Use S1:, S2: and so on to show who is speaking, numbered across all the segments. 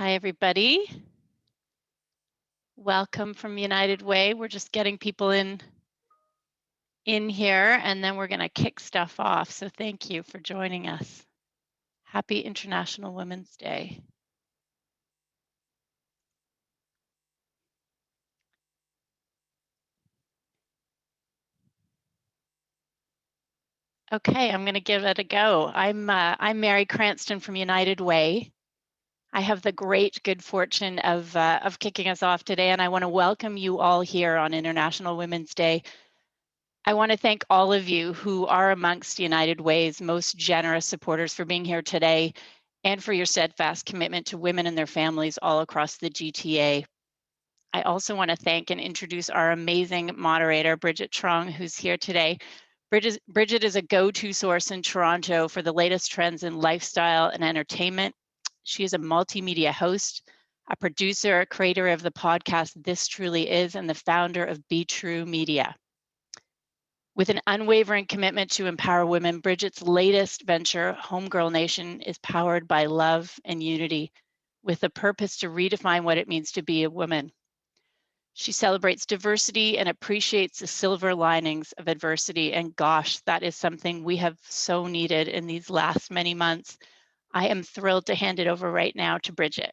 S1: Hi, everybody. Welcome from United Way. We're just getting people in here, and then we're going to kick stuff off. So thank you for joining us. Happy International Women's Day. Okay, I'm going to give it a go. I'm Mary Cranston from United Way. I have the great good fortune of kicking us off today, and I want to welcome you all here on International Women's Day. I want to thank all of you who are amongst United Way's most generous supporters for being here today and for your steadfast commitment to women and their families all across the GTA. I also want to thank and introduce our amazing moderator, Bridget Trong, who's here today. Bridget is a go-to source in Toronto for the latest trends in lifestyle and entertainment. She is a multimedia host, a producer, a creator of the podcast This Truly Is, and the founder of Be True Media. With an unwavering commitment to empower women, Bridget's latest venture, Homegirl Nation, is powered by love and unity, with a purpose to redefine what it means to be a woman. She celebrates diversity and appreciates the silver linings of adversity. And gosh, that is something we have so needed in these last many months. I am thrilled to hand it over right now to Bridget.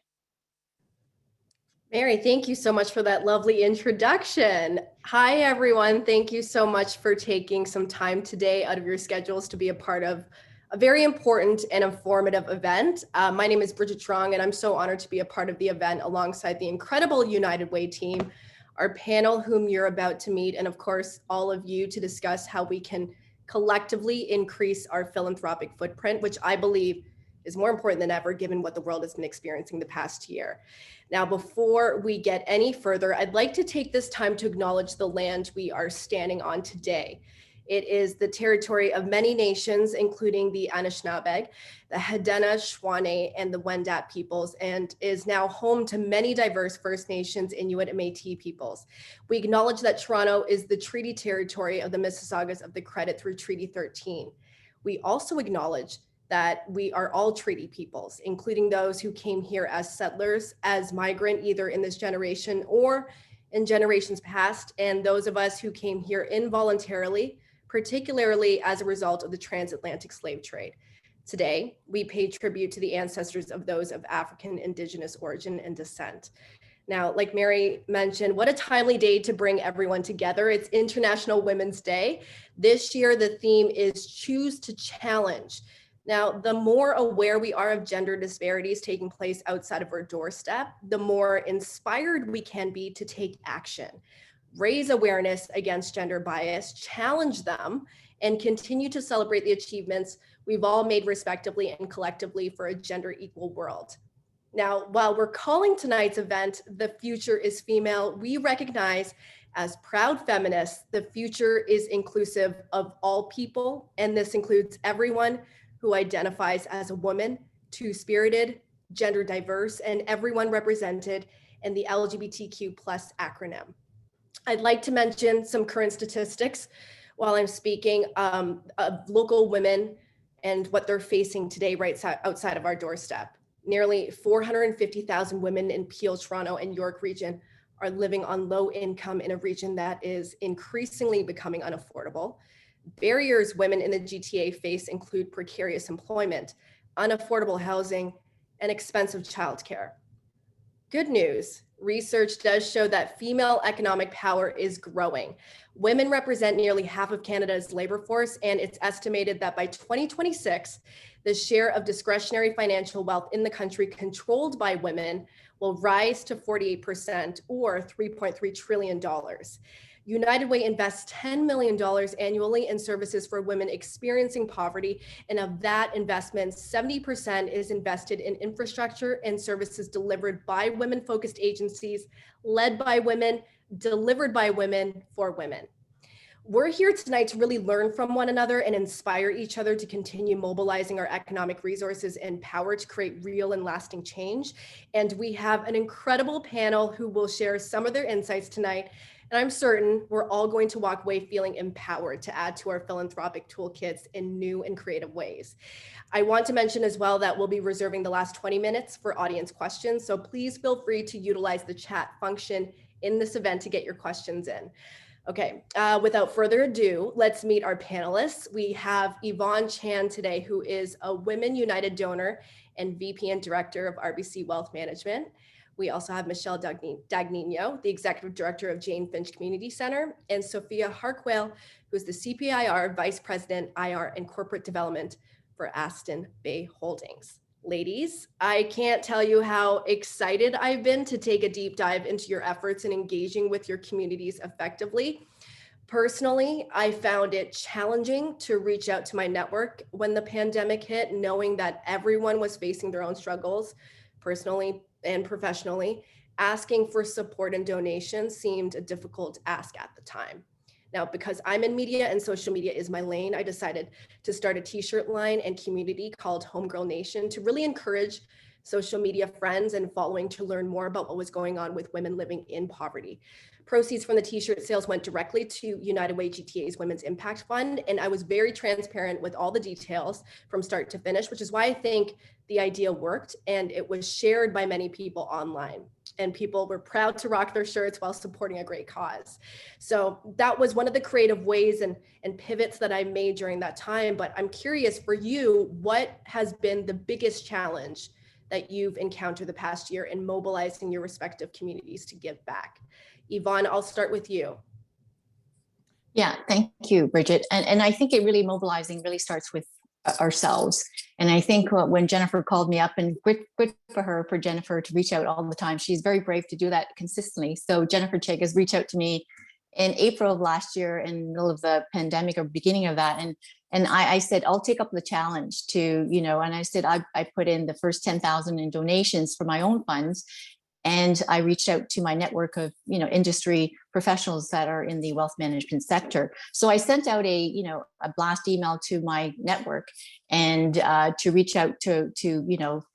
S2: Mary, thank you so much for that lovely introduction. Hi, everyone. Thank you so much for taking some time today out of your schedules to be a part of a very important and informative event. My name is Bridget Trong, and I'm so honored to be a part of the event alongside the incredible United Way team, our panel whom you're about to meet, and of course, all of you to discuss how we can collectively increase our philanthropic footprint, which I believe is more important than ever given what the world has been experiencing the past year. Now, before we get any further, I'd like to take this time to acknowledge the land we are standing on today. It is the territory of many nations, including the Anishinaabe, the Haudenosaunee, and the Wendat peoples, and is now home to many diverse First Nations, Inuit, and Métis peoples. We acknowledge that Toronto is the treaty territory of the Mississaugas of the Credit through Treaty 13. We also acknowledge that we are all treaty peoples, including those who came here as settlers, as migrant, either in this generation or in generations past, and those of us who came here involuntarily, particularly as a result of the transatlantic slave trade. Today, we pay tribute to the ancestors of those of African, Indigenous origin and descent. Now, like Mary mentioned, what a timely day to bring everyone together. It's International Women's Day. This year, the theme is Choose to Challenge. Now, the more aware we are of gender disparities taking place outside of our doorstep, the more inspired we can be to take action, raise awareness against gender bias, challenge them, and continue to celebrate the achievements we've all made respectively and collectively for a gender equal world. Now, while we're calling tonight's event, The Future is Female, we recognize as proud feminists, the future is inclusive of all people, and this includes everyone who identifies as a woman, two-spirited, gender diverse, and everyone represented in the LGBTQ+ acronym. I'd like to mention some current statistics while I'm speaking of local women and what they're facing today right outside of our doorstep. Nearly 450,000 women in Peel, Toronto, and York region are living on low income in a region that is increasingly becoming unaffordable. Barriers women in the GTA face include precarious employment, unaffordable housing, and expensive childcare. Good news, research does show that female economic power is growing. Women represent nearly half of Canada's labor force, and it's estimated that by 2026, the share of discretionary financial wealth in the country controlled by women will rise to 48% or $3.3 trillion. United Way invests $10 million annually in services for women experiencing poverty. And of that investment, 70% is invested in infrastructure and services delivered by women-focused agencies, led by women, delivered by women, for women. We're here tonight to really learn from one another and inspire each other to continue mobilizing our economic resources and power to create real and lasting change. And we have an incredible panel who will share some of their insights tonight, And I'm certain we're all going to walk away feeling empowered to add to our philanthropic toolkits in new and creative ways. I want to mention as well that we'll be reserving the last 20 minutes for audience questions. So please feel free to utilize the chat function in this event to get your questions in. Okay, without further ado, let's meet our panelists. We have Yvonne Chan today, who is a Women United donor and VP and Director of RBC Wealth Management. We also have Michelle Dagnino, the Executive Director of Jane Finch Community Center, and Sophia Harkwell, who is the CPIR Vice President, IR and Corporate Development for Aston Bay Holdings. Ladies, I can't tell you how excited I've been to take a deep dive into your efforts in engaging with your communities effectively. Personally, I found it challenging to reach out to my network when the pandemic hit, knowing that everyone was facing their own struggles, personally and professionally. Asking for support and donations seemed a difficult ask at the time. Now, because I'm in media and social media is my lane, I decided to start a t-shirt line and community called Homegirl Nation to really encourage social media friends and following to learn more about what was going on with women living in poverty. Proceeds from the t-shirt sales went directly to United Way GTA's Women's Impact Fund, and I was very transparent with all the details from start to finish, which is why I think the idea worked, and it was shared by many people online. And people were proud to rock their shirts while supporting a great cause. So that was one of the creative ways and pivots that I made during that time. But I'm curious for you, what has been the biggest challenge that you've encountered the past year in mobilizing your respective communities to give back? Yvonne, I'll start with you.
S3: Yeah, thank you, Bridget. And I think it really mobilizing really starts with ourselves. And I think when Jennifer called me up, and good for Jennifer to reach out all the time. She's very brave to do that consistently. So Jennifer Chegg has reached out to me in April of last year in the middle of the pandemic or beginning of that. And I said, I'll take up the challenge to, and I said, I put in the first 10,000 in donations for my own funds. And I reached out to my network of, industry professionals that are in the wealth management sector. So I sent out a blast email to my network and to reach out to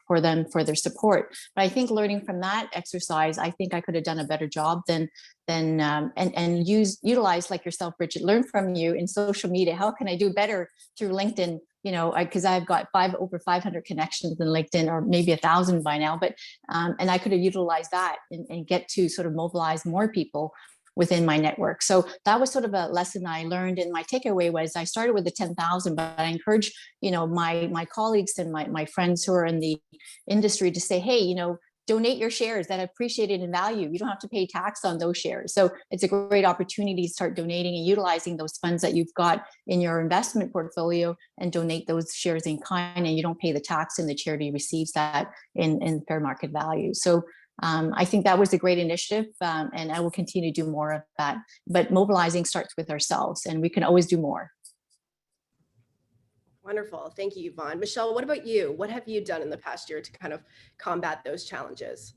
S3: for them for their support. But I think learning from that exercise, I think I could have done a better job than utilize like yourself, Bridget, learn from you in social media. How can I do better through LinkedIn? Because I've got over 500 connections in LinkedIn, or maybe 1,000 by now, but and I could have utilized that and get to sort of mobilize more people within my network. So that was sort of a lesson I learned. And my takeaway was I started with the 10,000, but I encourage, my colleagues and my friends who are in the industry to say, hey, donate your shares that are appreciated in value. You don't have to pay tax on those shares. So it's a great opportunity to start donating and utilizing those funds that you've got in your investment portfolio and donate those shares in kind, and you don't pay the tax, and the charity receives that in fair market value. So I think that was a great initiative, and I will continue to do more of that. But mobilizing starts with ourselves, and we can always do more.
S2: Wonderful. Thank you, Yvonne. Michelle, what about you? What have you done in the past year to kind of combat those challenges?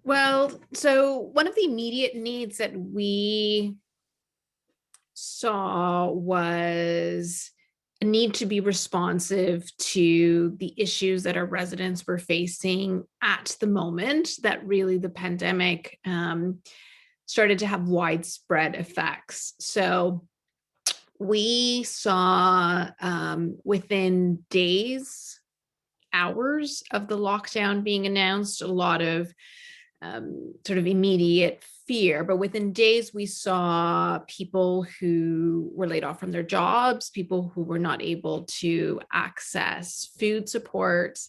S4: Well, so one of the immediate needs that we saw was a need to be responsive to the issues that our residents were facing at the moment that really the pandemic started to have widespread effects. So we saw within days, hours of the lockdown being announced, a lot of sort of immediate fear, but within days we saw people who were laid off from their jobs, people who were not able to access food supports.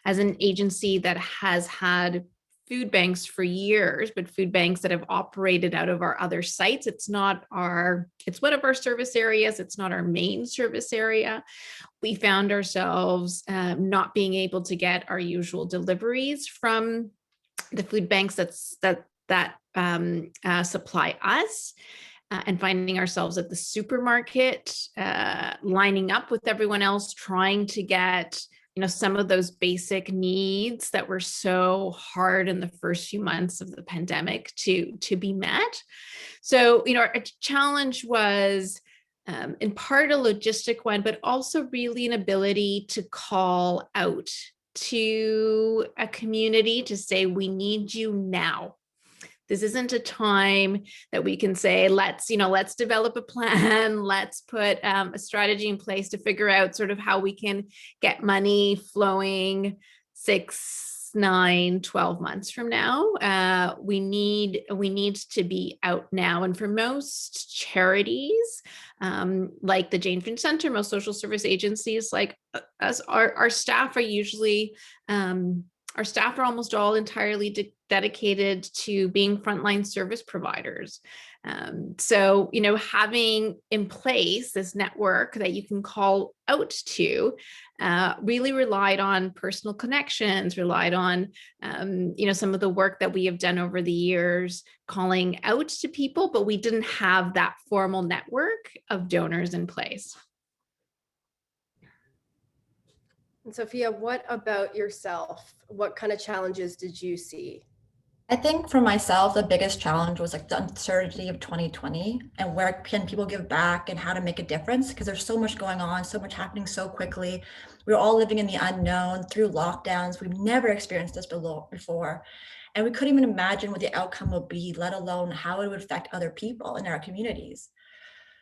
S4: As an agency that has had food banks for years, but food banks that have operated out of our other sites. It's one of our service areas. It's not our main service area. We found ourselves not being able to get our usual deliveries from the food banks that supply us, and finding ourselves at the supermarket, lining up with everyone else, trying to get some of those basic needs that were so hard in the first few months of the pandemic to be met. So, our challenge was in part a logistic one, but also really an ability to call out to a community to say, we need you now. This isn't a time that we can say, let's develop a plan, let's put a strategy in place to figure out sort of how we can get money flowing 6, 9, 12 months from now. We need to be out now. And for most charities, like the Jane Finch Center, most social service agencies, like us, our staff are usually, our staff are almost all entirely dedicated to being frontline service providers. So, having in place this network that you can call out to really relied on personal connections, relied on, some of the work that we have done over the years, calling out to people, but we didn't have that formal network of donors in place.
S2: And Sophia, what about yourself? What kind of challenges did you see?
S5: I think for myself, the biggest challenge was like the uncertainty of 2020 and where can people give back and how to make a difference, because there's so much going on, so much happening so quickly. We're all living in the unknown through lockdowns. We've never experienced this before. And we couldn't even imagine what the outcome would be, let alone how it would affect other people in our communities.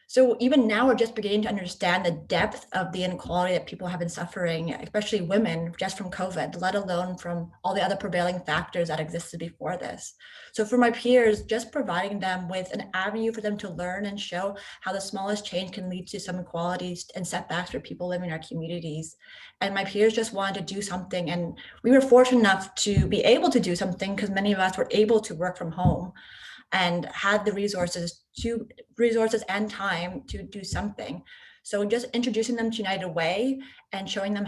S5: So even now, we're just beginning to understand the depth of the inequality that people have been suffering, especially women, just from COVID, let alone from all the other prevailing factors that existed before this. So for my peers, just providing them with an avenue for them to learn and show how the smallest change can lead to some inequalities and setbacks for people living in our communities. And my peers just wanted to do something. And we were fortunate enough to be able to do something because many of us were able to work from home and had the resources and time to do something. So just introducing them to United Way and showing them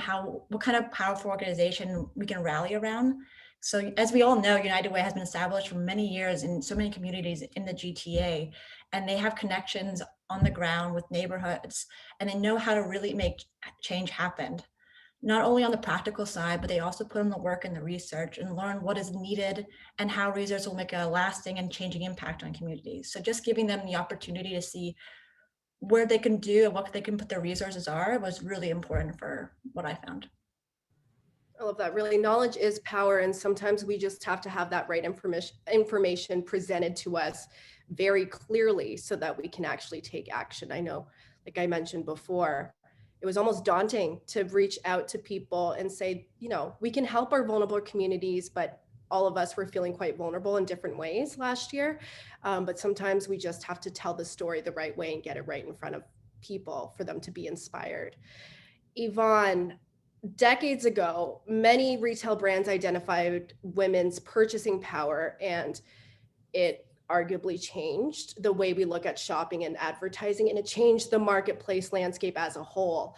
S5: what kind of powerful organization we can rally around. So as we all know, United Way has been established for many years in so many communities in the GTA, and they have connections on the ground with neighborhoods, and they know how to really make change happen. Not only on the practical side, but they also put in the work and the research and learn what is needed and how research will make a lasting and changing impact on communities. So just giving them the opportunity to see where they can do and what they can put their resources are was really important for what I found.
S2: I love that. Really, knowledge is power. And sometimes we just have to have that right information presented to us very clearly so that we can actually take action. I know, like I mentioned before, it was almost daunting to reach out to people and say, we can help our vulnerable communities, but all of us were feeling quite vulnerable in different ways last year. But sometimes we just have to tell the story the right way and get it right in front of people for them to be inspired. Yvonne, decades ago, many retail brands identified women's purchasing power, and it arguably changed the way we look at shopping and advertising, and it changed the marketplace landscape as a whole.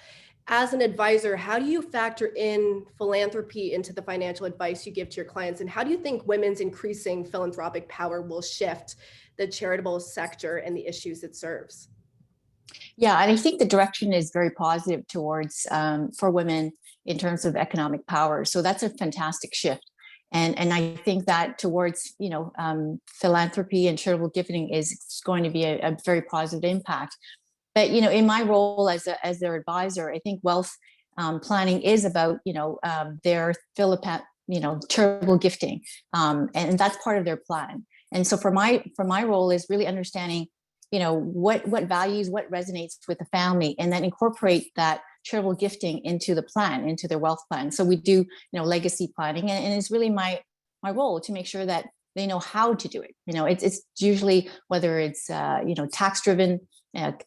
S2: As an advisor, how do you factor in philanthropy into the financial advice you give to your clients? And how do you think women's increasing philanthropic power will shift the charitable sector and the issues it serves?
S3: Yeah, and I think the direction is very positive towards for women in terms of economic power. So that's a fantastic shift. And I think that towards, philanthropy and charitable giving is going to be a very positive impact. But, in my role as their advisor, I think wealth planning is about, their charitable gifting. And that's part of their plan. And so for my role is really understanding, what values, what resonates with the family, and then incorporate that charitable gifting into the plan, into their wealth plan. So we do, legacy planning, and it's really my role to make sure that they know how to do it. It's usually whether it's tax driven,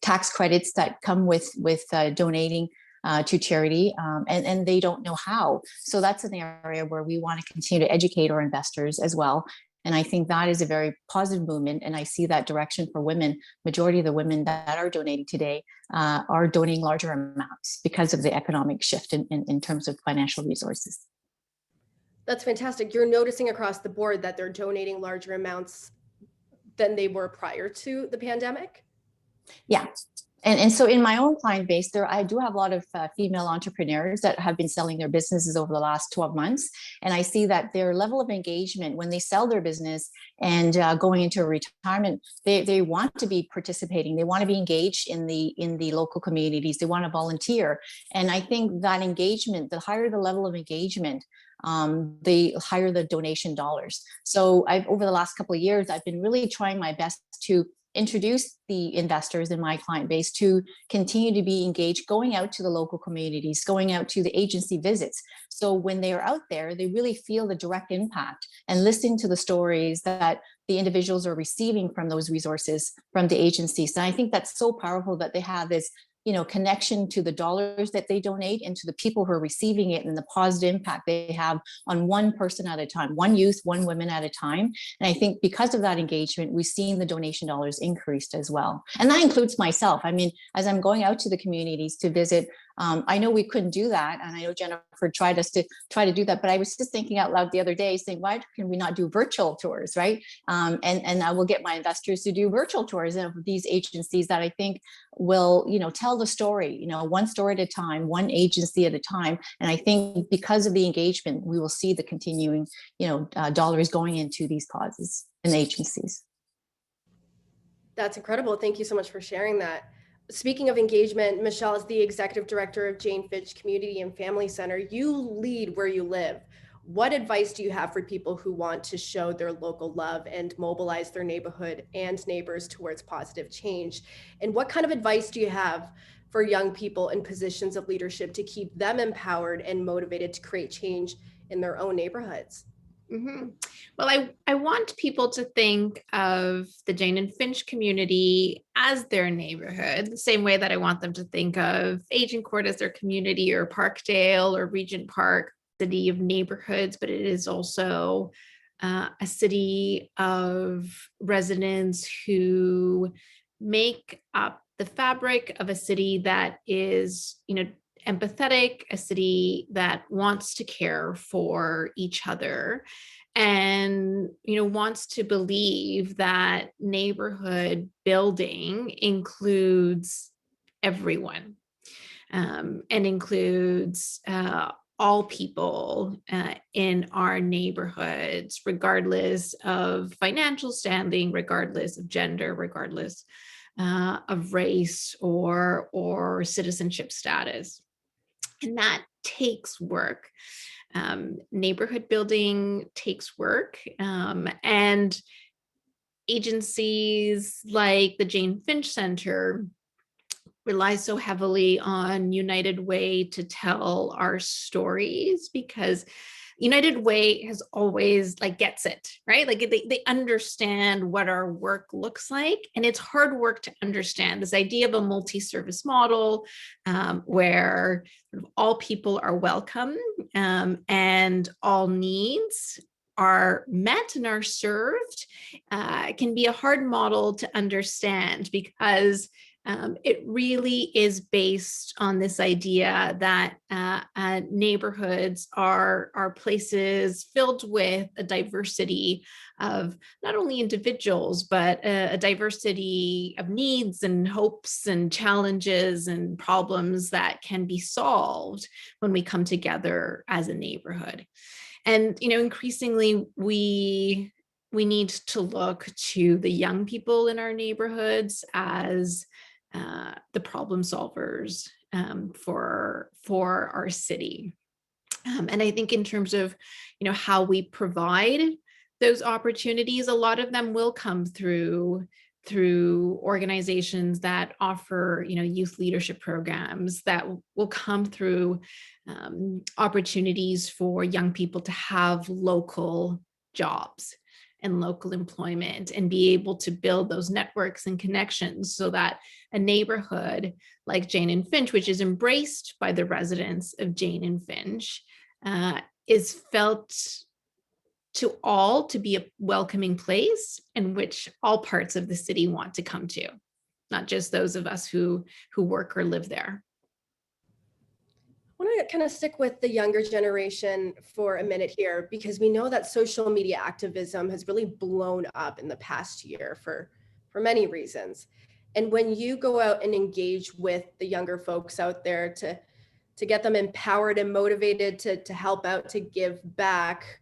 S3: tax credits that come with donating to charity, and they don't know how. So that's an area where we want to continue to educate our investors as well. And I think that is a very positive movement. And I see that direction for women. Majority of the women that are donating today are donating larger amounts because of the economic shift in terms of financial resources.
S2: That's fantastic. You're noticing across the board that they're donating larger amounts than they were prior to the pandemic?
S3: Yeah. And so in my own client base, I do have a lot of female entrepreneurs that have been selling their businesses over the last 12 months. And I see that their level of engagement when they sell their business and going into retirement, they want to be participating. They want to be engaged in the local communities. They want to volunteer. And I think that engagement, the higher the level of engagement, the higher the donation dollars. So over the last couple of years, I've been really trying my best to introduce the investors in my client base to continue to be engaged, going out to the local communities, going out to the agency visits. So when they are out there, they really feel the direct impact and listening to the stories that the individuals are receiving from those resources from the agencies. And I think that's so powerful that they have this connection to the dollars that they donate and to the people who are receiving it and the positive impact they have on one person at a time, one youth, one woman at a time. And I think because of that engagement, we've seen the donation dollars increased as well. And that includes myself. I mean, as I'm going out to the communities to visit, I know we couldn't do that. And I know Jennifer tried us to try to do that, but I was just thinking out loud the other day saying, why can we not do virtual tours, right? And I will get my investors to do virtual tours of these agencies that I think will, tell the story, one story at a time, one agency at a time. And I think because of the engagement, we will see the continuing, dollars going into these causes and agencies.
S2: That's incredible. Thank you so much for sharing that. Speaking of engagement, Michelle is the executive director of Jane Finch Community and Family Center. You lead where you live. What advice do you have for people who want to show their local love and mobilize their neighborhood and neighbors towards positive change? And what kind of advice do you have for young people in positions of leadership to keep them empowered and motivated to create change in their own neighborhoods?
S4: Mm-hmm. Well, I want people to think of the Jane and Finch community as their neighborhood, the same way that I want them to think of Agincourt as their community, or Parkdale or Regent Park, city of neighborhoods, but it is also a city of residents who make up the fabric of a city that is, empathetic, a city that wants to care for each other and wants to believe that neighborhood building includes everyone, and includes all people in our neighborhoods, regardless of financial standing, regardless of gender, regardless of race or citizenship status. And that takes work. Neighborhood building takes work. And agencies like the Jane Finch Center rely so heavily on United Way to tell our stories, because United Way has always gets it, right? They understand what our work looks like, and it's hard work to understand this idea of a multi-service model where all people are welcome and all needs are met and are served. Can be a hard model to understand, because it really is based on this idea that neighborhoods are places filled with a diversity of not only individuals, but a diversity of needs and hopes and challenges and problems that can be solved when we come together as a neighborhood. And, increasingly we need to look to the young people in our neighborhoods as the problem solvers for our city. And I think in terms of, how we provide those opportunities, a lot of them will come through organizations that offer, youth leadership programs, that will come through opportunities for young people to have local jobs and local employment and be able to build those networks and connections, so that a neighborhood like Jane and Finch, which is embraced by the residents of Jane and Finch, is felt to all to be a welcoming place in which all parts of the city want to come to, not just those of us who work or live there.
S2: I want to kind of stick with the younger generation for a minute here, because we know that social media activism has really blown up in the past year for many reasons. And when you go out and engage with the younger folks out there to get them empowered and motivated to help out, to give back,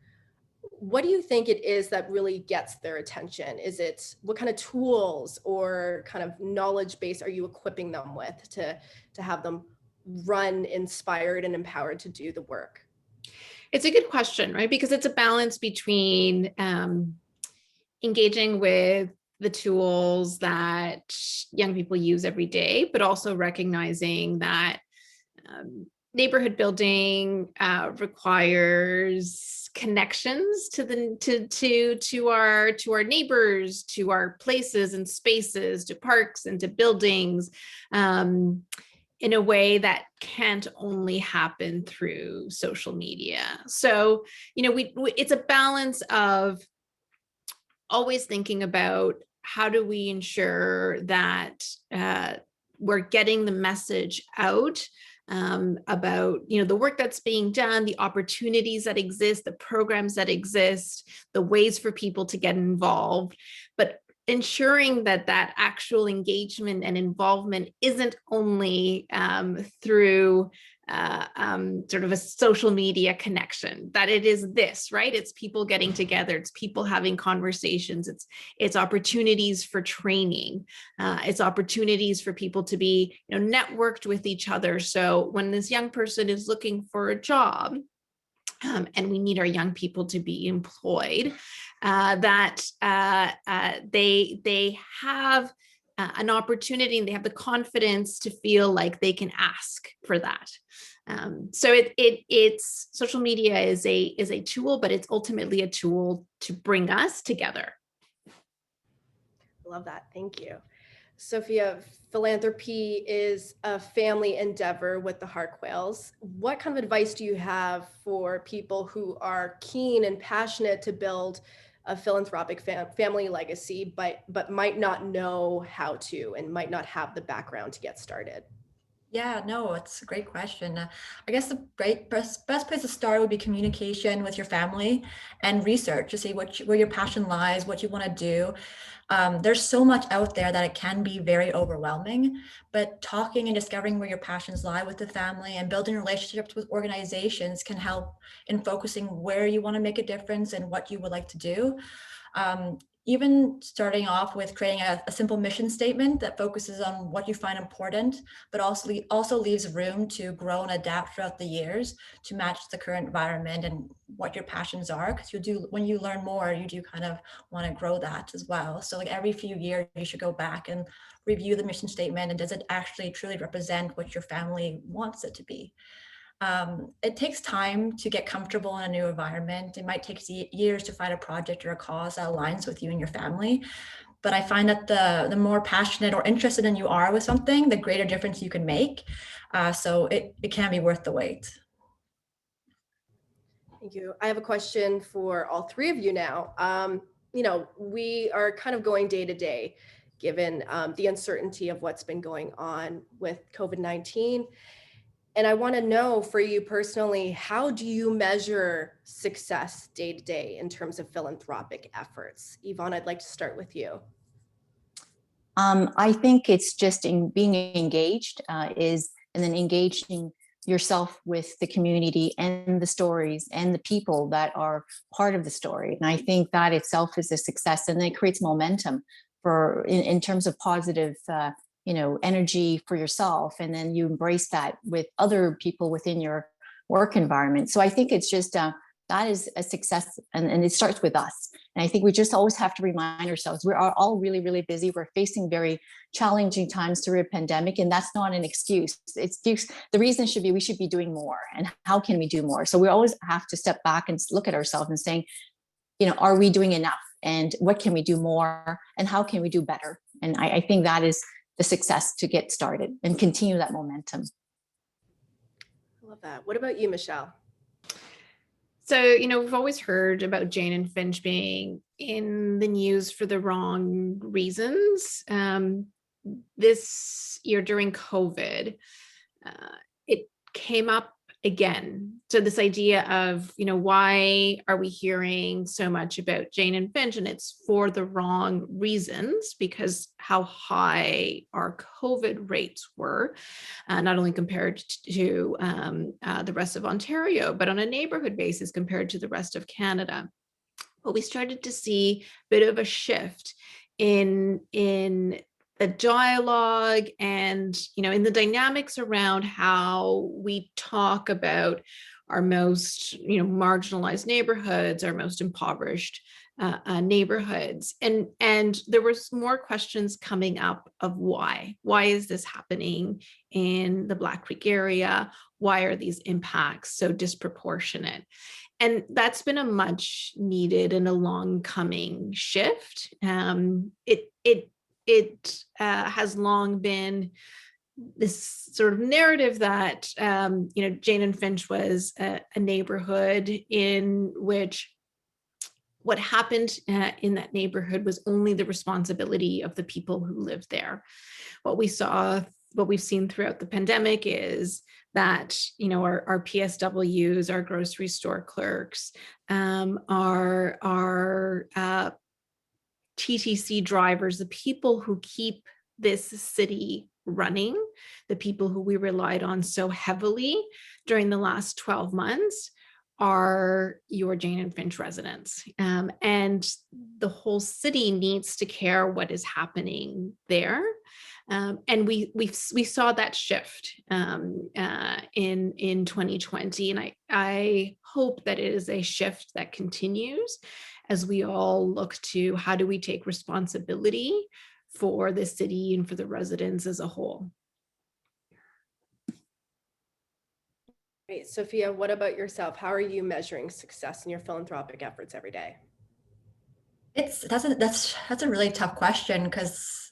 S2: what do you think it is that really gets their attention? Is it, what kind of tools or kind of knowledge base are you equipping them with to have them run inspired and empowered to do the work?
S4: It's a good question, right? Because it's a balance between engaging with the tools that young people use every day, but also recognizing that neighborhood building requires connections to our neighbors, to our places and spaces, to parks and to buildings, in a way that can't only happen through social media. So, it's a balance of always thinking about how do we ensure that we're getting the message out about the work that's being done, the opportunities that exist, the programs that exist, the ways for people to get involved, but ensuring that actual engagement and involvement isn't only through sort of a social media connection, that it is this, right? It's people getting together, it's people having conversations, it's opportunities for training, it's opportunities for people to be networked with each other. So when this young person is looking for a job, and we need our young people to be employed, that they have an opportunity and they have the confidence to feel like they can ask for that. So it's social media is a tool, but it's ultimately a tool to bring us together.
S2: Love that. Thank you. Sophia, philanthropy is a family endeavor with the Harquails. What kind of advice do you have for people who are keen and passionate to build a philanthropic family legacy, but might not know how to and might not have the background to get started?
S5: Yeah, no, it's a great question. I guess the best place to start would be communication with your family and research to see where your passion lies, what you want to do. There's so much out there that it can be very overwhelming, but talking and discovering where your passions lie with the family and building relationships with organizations can help in focusing where you want to make a difference and what you would like to do. Even starting off with creating a simple mission statement that focuses on what you find important, but also leaves room to grow and adapt throughout the years to match the current environment and what your passions are. Because when you learn more, you do kind of want to grow that as well. So like every few years, you should go back and review the mission statement, and does it actually truly represent what your family wants it to be? It takes time to get comfortable in a new environment. It might take years to find a project or a cause that aligns with you and your family. But I find that the more passionate or interested in you are with something, the greater difference you can make. So it can be worth the wait.
S2: Thank you. I have a question for all three of you now. We are kind of going day to day, given the uncertainty of what's been going on with COVID-19. And I want to know for you personally, how do you measure success day to day in terms of philanthropic efforts? Yvonne, I'd like to start with you.
S3: I think it's just in being engaged and then engaging yourself with the community and the stories and the people that are part of the story. And I think that itself is a success, and then it creates momentum in terms of positive energy for yourself, and then you embrace that with other people within your work environment. So I think it's just that is a success, and it starts with us. And I think we just always have to remind ourselves we are all really, really busy. We're facing very challenging times through a pandemic, and that's not an excuse. The reason should be we should be doing more, and how can we do more? So we always have to step back and look at ourselves and saying, are we doing enough, and what can we do more, and how can we do better? And I think that is the success to get started and continue that momentum.
S2: I love that. What about you, Michelle?
S4: So, we've always heard about Jane and Finch being in the news for the wrong reasons. This year during COVID, it came up again, so this idea of, why are we hearing so much about Jane and Finch? And it's for the wrong reasons, because how high our COVID rates were, not only compared to the rest of Ontario, but on a neighborhood basis compared to the rest of Canada. But we started to see a bit of a shift in the dialogue and, in the dynamics around how we talk about our most, marginalized neighborhoods, our most impoverished neighborhoods. And there was more questions coming up of why is this happening in the Black Creek area? Why are these impacts so disproportionate? And that's been a much needed and a long coming shift. It has long been this sort of narrative that, Jane and Finch was a neighborhood in which what happened in that neighborhood was only the responsibility of the people who lived there. What we've seen throughout the pandemic is that, our PSWs, our grocery store clerks, our TTC drivers, the people who keep this city running, the people who we relied on so heavily during the last 12 months are your Jane and Finch residents. And the whole city needs to care what is happening there. And we saw that shift in 2020. And I hope that it is a shift that continues as we all look to how do we take responsibility for the city and for the residents as a whole.
S2: Great. Sophia, what about yourself? How are you measuring success in your philanthropic efforts every day?
S5: That's a really tough question, because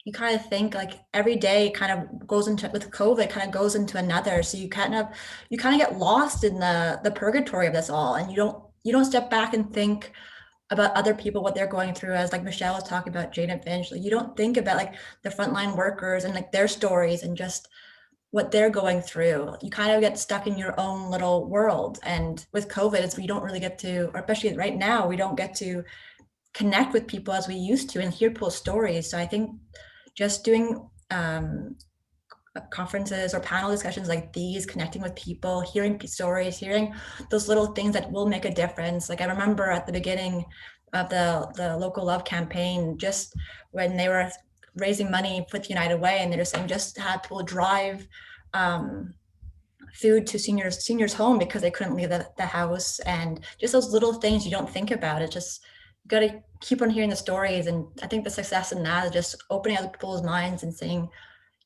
S5: you kind of think like every day kind of goes into, with COVID, kind of goes into another. So you kind of get lost in the purgatory of this all, and you don't step back and think about other people, what they're going through. As like Michelle was talking about Jane and Finch, like, you don't think about like the frontline workers and like their stories and just what they're going through. You kind of get stuck in your own little world. And with COVID, we don't really get to, or especially right now, we don't get to connect with people as we used to and hear people's stories. So I think just doing conferences or panel discussions like these, connecting with people, hearing stories, hearing those little things that will make a difference. Like I remember at the beginning of the Local Love campaign, just when they were raising money with United Way, and they're saying just have people drive food to seniors home because they couldn't leave the house. And just those little things you don't think about. It just, you got to keep on hearing the stories. And I think the success in that is just opening up people's minds and saying,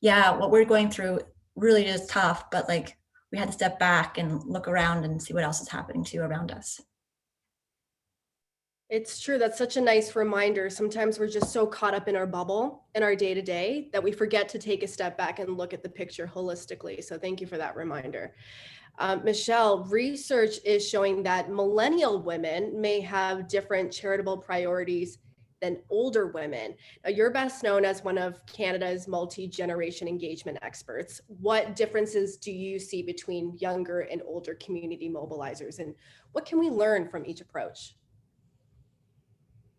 S5: yeah, what we're going through really is tough, but like we had to step back and look around and see what else is happening too around us.
S2: It's true. That's such a nice reminder. Sometimes we're just so caught up in our bubble, in our day-to-day, that we forget to take a step back and look at the picture holistically. So thank you for that reminder. Michelle, research is showing that millennial women may have different charitable priorities than older women. Now, you're best known as one of Canada's multi-generation engagement experts. What differences do you see between younger and older community mobilizers, and what can we learn from each approach?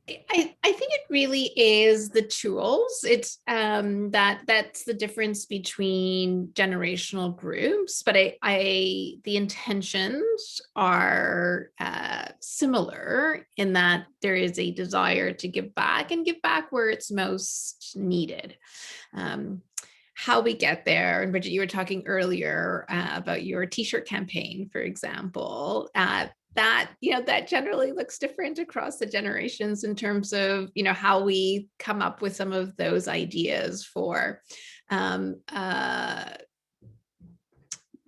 S4: I think it really is the tools. It's that's the difference between generational groups, but the intentions are similar in that there is a desire to give back and give back where it's most needed. How we get there, and Bridget, you were talking earlier about your t-shirt campaign, for example. That generally looks different across the generations in terms of, how we come up with some of those ideas for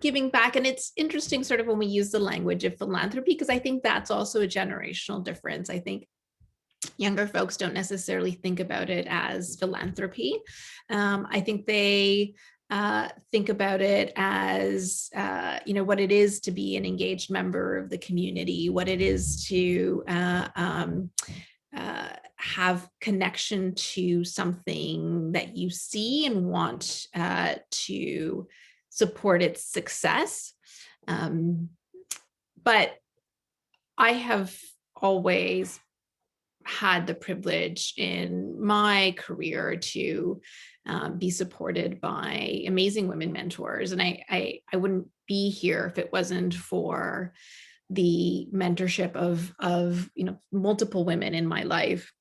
S4: giving back. And it's interesting sort of when we use the language of philanthropy, because I think that's also a generational difference. I think younger folks don't necessarily think about it as philanthropy. I think they think about it as, what it is to be an engaged member of the community, what it is to have connection to something that you see and want to support its success. But I have always had the privilege in my career to be supported by amazing women mentors. And I wouldn't be here if it wasn't for the mentorship of multiple women in my life.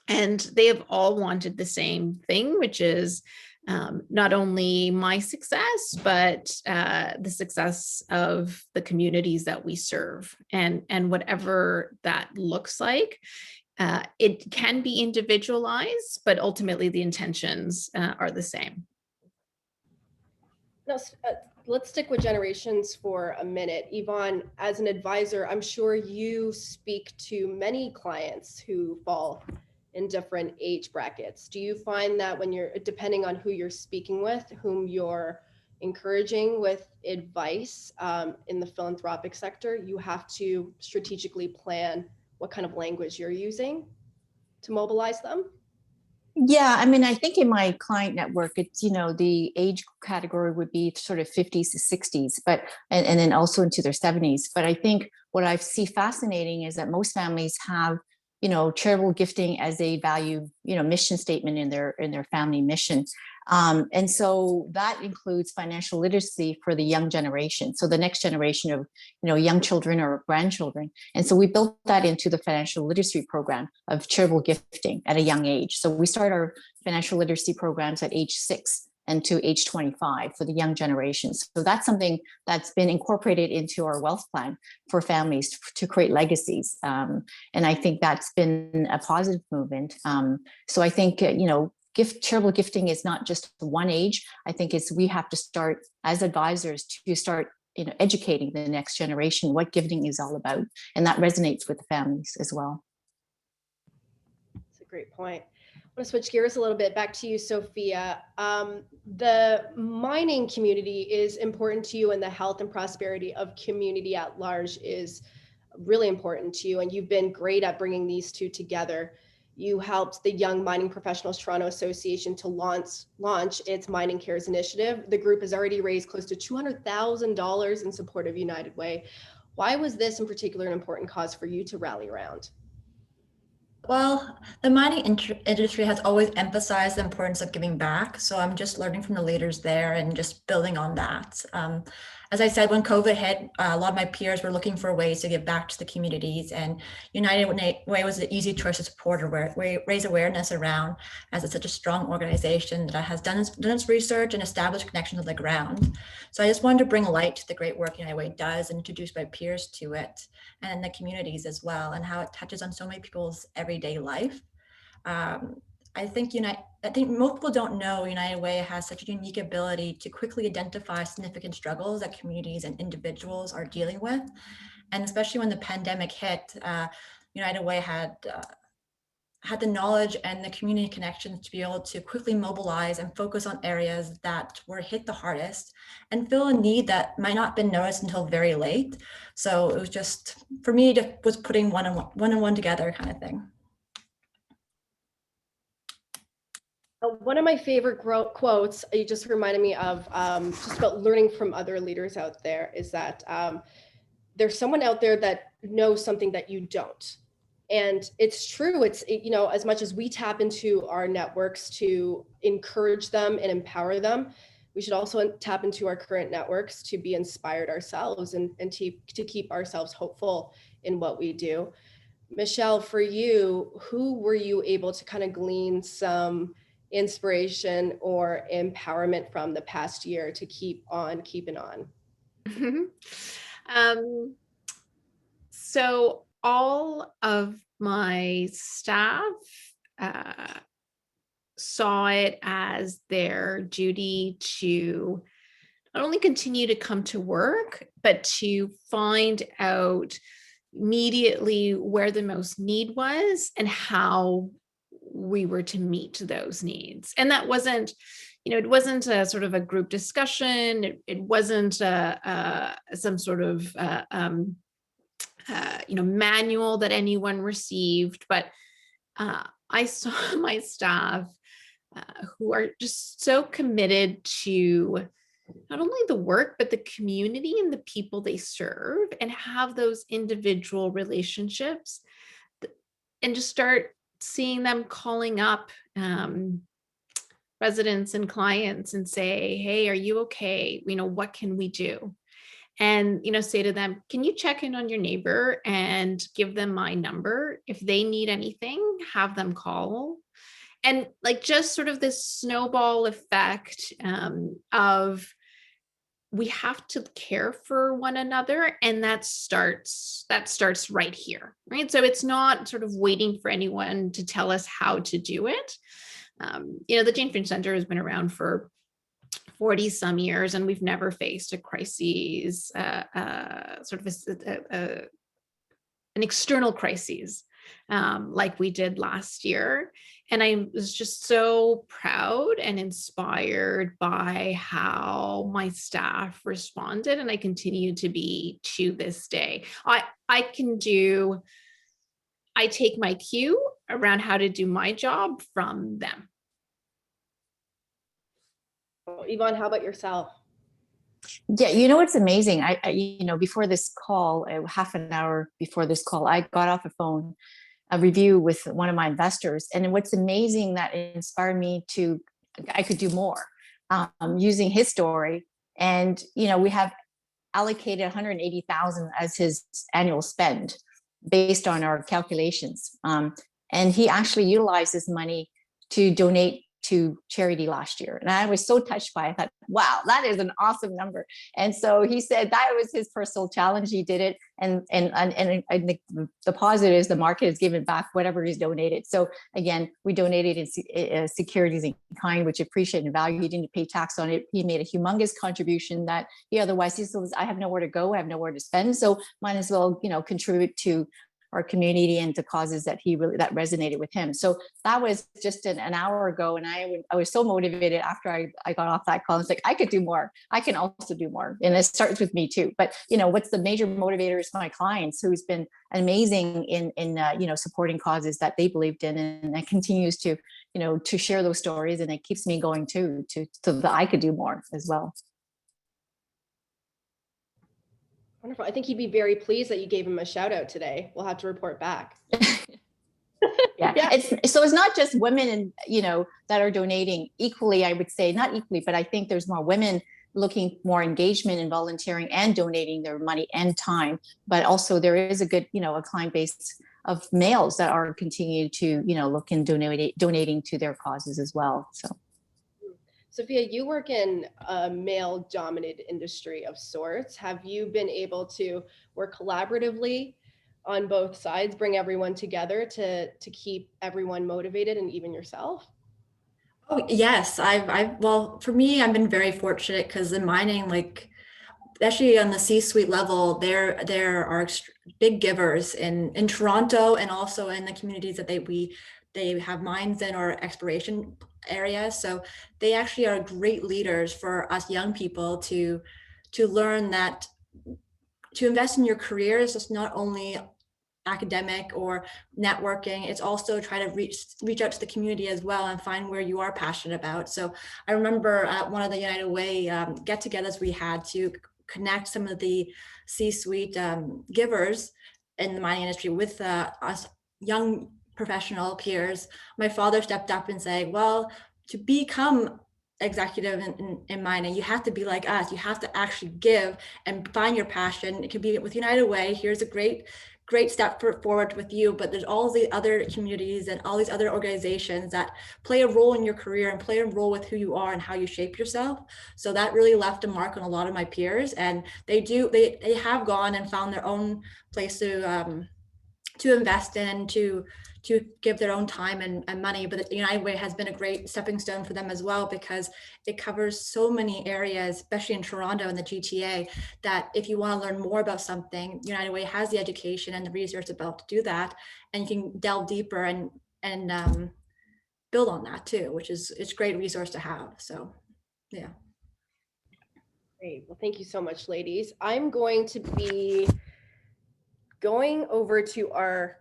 S4: And they have all wanted the same thing, which is not only my success, but the success of the communities that we serve, and whatever that looks like. It can be individualized, but ultimately the intentions are the same.
S2: Now, let's stick with generations for a minute. Yvonne, as an advisor, I'm sure you speak to many clients who fall in different age brackets. Do you find that when you're, depending on who you're speaking with, whom you're encouraging with advice in the philanthropic sector, you have to strategically plan what kind of language you're using to mobilize them?
S3: Yeah, I mean, I think in my client network, it's, the age category would be sort of 50s to 60s, but, and then also into their 70s. But I think what I see fascinating is that most families have, charitable gifting as a value, mission statement in their family mission. And so that includes financial literacy for the young generation. So the next generation of, young children or grandchildren. And so we built that into the financial literacy program of charitable gifting at a young age. So we start our financial literacy programs at age 6 and to age 25 for the young generations. So that's something that's been incorporated into our wealth plan for families to create legacies. And I think that's been a positive movement. So I think, charitable gifting is not just one age. I think we have to start as advisors to start, educating the next generation what gifting is all about. And that resonates with the families as well.
S2: That's a great point. I want to switch gears a little bit back to you, Sophia. The mining community is important to you, and the health and prosperity of community at large is really important to you. And you've been great at bringing these two together. You helped the Young Mining Professionals Toronto Association to launch its Mining Cares initiative. The group has already raised close to $200,000 in support of United Way. Why was this in particular an important cause for you to rally around?
S5: Well, the mining industry has always emphasized the importance of giving back. So I'm just learning from the leaders there and just building on that. As I said, when COVID hit, a lot of my peers were looking for ways to give back to the communities, and United Way was the easy choice to support or raise awareness around, as it's such a strong organization that has done its research and established connections on the ground. So I just wanted to bring light to the great work United Way does and introduce my peers to it and the communities as well, and how it touches on so many people's everyday life. I think most people don't know United Way has such a unique ability to quickly identify significant struggles that communities and individuals are dealing with. And especially when the pandemic hit, United Way had the knowledge and the community connections to be able to quickly mobilize and focus on areas that were hit the hardest and fill a need that might not have been noticed until very late. So it was just, for me, it was putting one and one together kind of thing.
S2: One of my favorite quotes, you just reminded me of, just about learning from other leaders out there, is that there's someone out there that knows something that you don't. And it's true. As much as we tap into our networks to encourage them and empower them, we should also tap into our current networks to be inspired ourselves and to keep ourselves hopeful in what we do. Michelle, for you, who were you able to kind of glean some inspiration or empowerment from the past year to keep on keeping on?
S4: So all of my staff saw it as their duty to not only continue to come to work, but to find out immediately where the most need was and how we were to meet those needs. And that wasn't, it wasn't a sort of a group discussion. It wasn't some sort of manual that anyone received, but I saw my staff who are just so committed to not only the work, but the community and the people they serve, and have those individual relationships, and just start seeing them calling up residents and clients and say, hey, are you okay? What can we do? And, say to them, can you check in on your neighbor and give them my number? If they need anything, have them call. And like just sort of this snowball effect of we have to care for one another. And that starts right here, right? So it's not sort of waiting for anyone to tell us how to do it. The Jane Finch Center has been around for 40 some years, and we've never faced a crisis, sort of an external crisis like we did last year. And I was just so proud and inspired by how my staff responded, and I continue to be to this day. I take my cue around how to do my job from them.
S2: Yvonne, how about yourself?
S3: Yeah, it's amazing. Before this call, half an hour before this call, I got off a review with one of my investors. And what's amazing that inspired me I could do more using his story. And, we have allocated 180,000 as his annual spend based on our calculations. And he actually utilized this money to donate to charity last year. And I was so touched by it. I thought, wow, that is an awesome number. And so he said that was his personal challenge. He did it. And the positive is the market has given back whatever he's donated. So again, we donated in securities in kind, which appreciate and value. He didn't pay tax on it. He made a humongous contribution that he otherwise, I have nowhere to go. I have nowhere to spend. So might as well, contribute to our community and to causes that that resonated with him. So that was just an hour ago. And I was so motivated after I got off that call. It's like, I could do more. I can also do more. And it starts with me too. But, what's the major motivator is my clients, who's been amazing in supporting causes that they believed in, and it continues to share those stories. And it keeps me going too, so that I could do more as well.
S2: Wonderful. I think he'd be very pleased that you gave him a shout out today. We'll have to report back.
S3: Yeah. It's not just women and, that are donating equally, I would say, not equally, but I think there's more women looking more engagement in volunteering and donating their money and time. But also there is a good, a client base of males that are continuing to, look in donating to their causes as well. So.
S2: Sophia, you work in a male-dominated industry of sorts. Have you been able to work collaboratively on both sides, bring everyone together to keep everyone motivated, and even yourself?
S5: Oh, yes. Well, for me, I've been very fortunate because in mining, like, especially on the C-suite level, there are big givers in Toronto, and also in the communities that they have mines in or exploration areas. So they actually are great leaders for us young people to learn that to invest in your career is just not only academic or networking, it's also try to reach out to the community as well and find where you are passionate about. So I remember at one of the United Way get-togethers we had to connect some of the C-suite givers in the mining industry with us young professional peers. My father stepped up and said, well, to become executive in mining, you have to be like us. You have to actually give and find your passion. It could be with United Way. Here's a great step forward with you, but there's all the other communities and all these other organizations that play a role in your career and play a role with who you are and how you shape yourself. So that really left a mark on a lot of my peers, and they have gone and found their own place to invest in, to give their own time and money. But the United Way has been a great stepping stone for them as well, because it covers so many areas, especially in Toronto and the GTA, that if you want to learn more about something, United Way has the education and the research about to do that, and you can delve deeper and build on that too, which is it's a great resource to have. So yeah.
S2: Great. Well, thank you so much, ladies. I'm going to be going over to our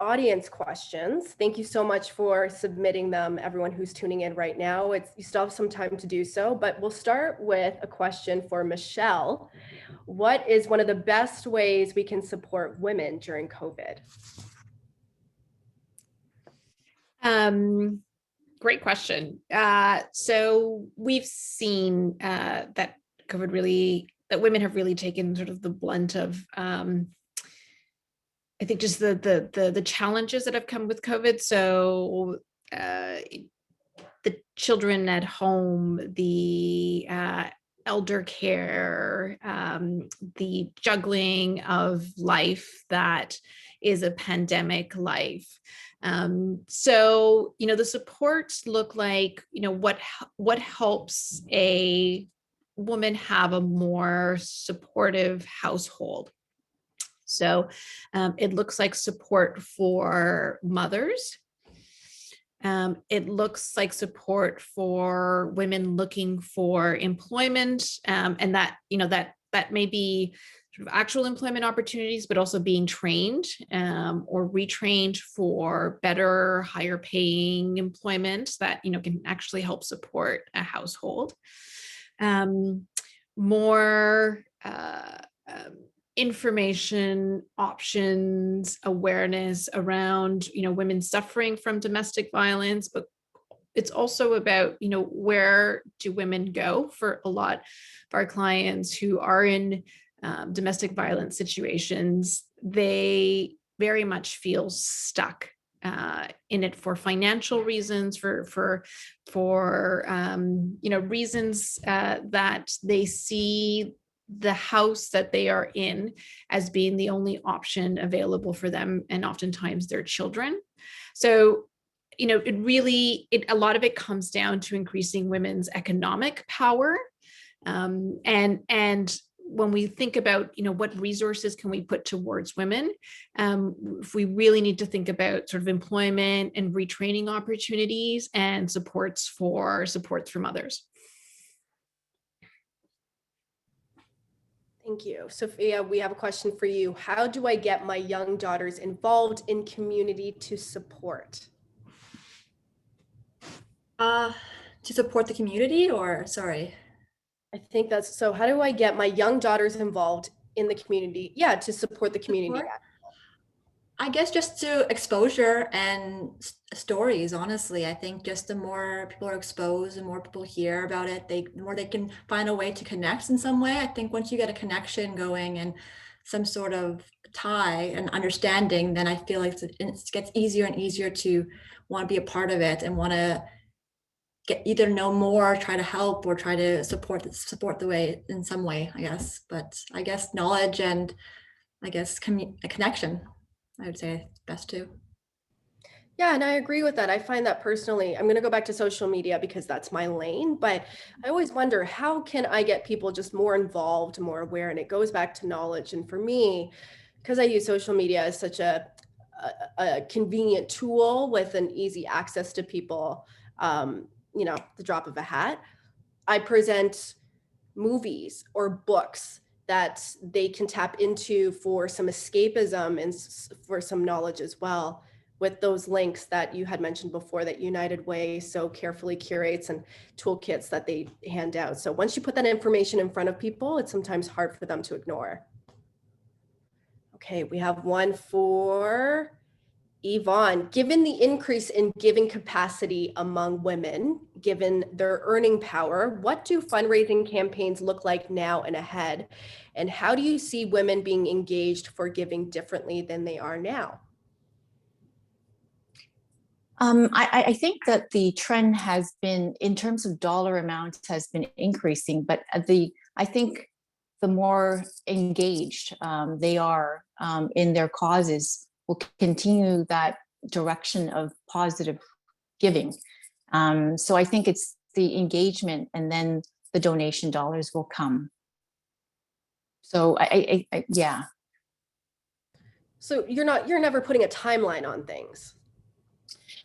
S2: audience questions. Thank you so much for submitting them, everyone who's tuning in right now. You still have some time to do so, but we'll start with a question for Michelle. What is one of the best ways we can support women during COVID?
S4: Great question. So we've seen that women have really taken sort of the blunt of, I think, just the challenges that have come with COVID. So the children at home, the elder care, the juggling of life that is a pandemic life. So, the supports look like, what helps a woman have a more supportive household. So it looks like support for mothers. It looks like support for women looking for employment, and that may be sort of actual employment opportunities, but also being trained or retrained for better, higher paying employment that can actually help support a household. More information, options, awareness around women suffering from domestic violence, but it's also about where do women go. For a lot of our clients who are in domestic violence situations, they very much feel stuck in it for financial reasons, for reasons that they see the house that they are in as being the only option available for them, and oftentimes their children. So, a lot of it comes down to increasing women's economic power. And when we think about, what resources can we put towards women, if we really need to think about sort of employment and retraining opportunities and supports for mothers.
S2: Thank you. Sophia, we have a question for you. How do I get my young daughters involved in community to support?
S5: To support the community, or sorry?
S2: I think that's, so how do I get my young daughters involved in the community? Yeah, to support the community.
S5: I guess just to exposure and stories, honestly. I think just the more people are exposed, the more people hear about it, the more they can find a way to connect in some way. I think once you get a connection going and some sort of tie and understanding, then I feel like it gets easier and easier to want to be a part of it and want to either know more, try to help, or try to support the way in some way, I guess. But I guess knowledge and I guess a connection, I would say best too.
S2: Yeah, and I agree with that. I find that personally, I'm going to go back to social media because that's my lane, but I always wonder, how can I get people just more involved, more aware? And it goes back to knowledge. And for me, because I use social media as such a convenient tool with an easy access to people, the drop of a hat, I present movies or books that they can tap into for some escapism and for some knowledge as well, with those links that you had mentioned before that United Way so carefully curates, and toolkits that they hand out. So once you put that information in front of people, it's sometimes hard for them to ignore. Okay, we have one for Yvonne. Given the increase in giving capacity among women, given their earning power, what do fundraising campaigns look like now and ahead? And how do you see women being engaged for giving differently than they are now?
S3: I think that the trend has been, in terms of dollar amounts, has been increasing, but I think the more engaged they are in their causes will continue that direction of positive giving. So I think it's the engagement, and then the donation dollars will come. So yeah.
S2: So you're never putting a timeline on things.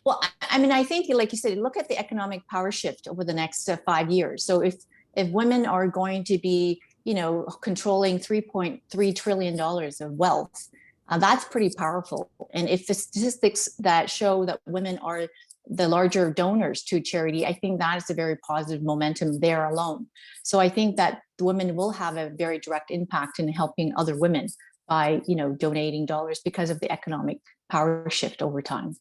S3: Well, I mean, I think, like you said, look at the economic power shift over the next 5 years. So if women are going to be, controlling $3.3 trillion of wealth, That's pretty powerful. And if the statistics that show that women are the larger donors to charity, I think that is a very positive momentum there alone. So I think that the women will have a very direct impact in helping other women by, donating dollars because of the economic power shift over time.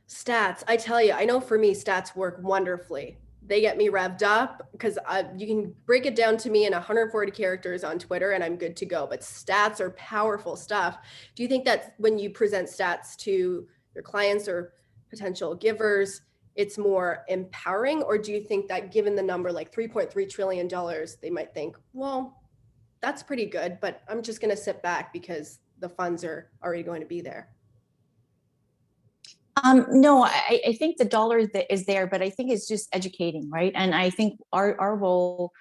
S2: Stats, I tell you, I know for me, stats work wonderfully. They get me revved up because you can break it down to me in 140 characters on Twitter and I'm good to go. But stats are powerful stuff. Do you think that when you present stats to your clients or potential givers, it's more empowering? Or do you think that given the number like $3.3 trillion, they might think, well, that's pretty good, but I'm just going to sit back because the funds are already going to be there?
S3: No, I think the dollar that is there, but I think it's just educating, right? And I think our role,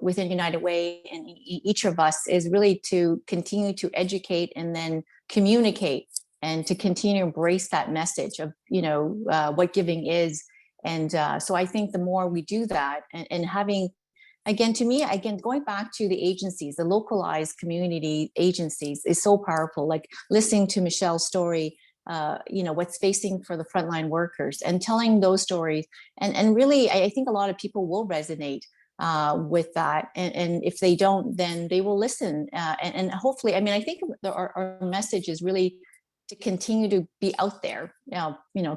S3: within United Way and each of us is really to continue to educate and then communicate and to continue to embrace that message of, what giving is. And so I think the more we do that and having, again, to me, going back to the agencies, the localized community agencies is so powerful. Like listening to Michelle's story, what's facing for the frontline workers and telling those stories. And really, I think a lot of people will resonate with that. And if they don't, then they will listen. And hopefully, I think our message is really to continue to be out there,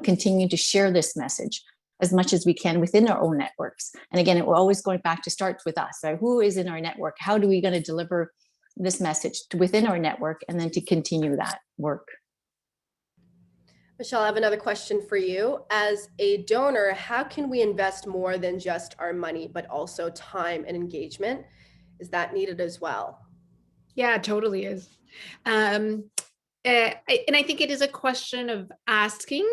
S3: continue to share this message as much as we can within our own networks. And again, we're always going back to start with us, right? Who is in our network? How do we going to deliver this message within our network and then to continue that work?
S2: Michelle, I have another question for you. As a donor, how can we invest more than just our money, but also time and engagement? Is that needed as well?
S4: Yeah, it totally is. And I think it is a question of asking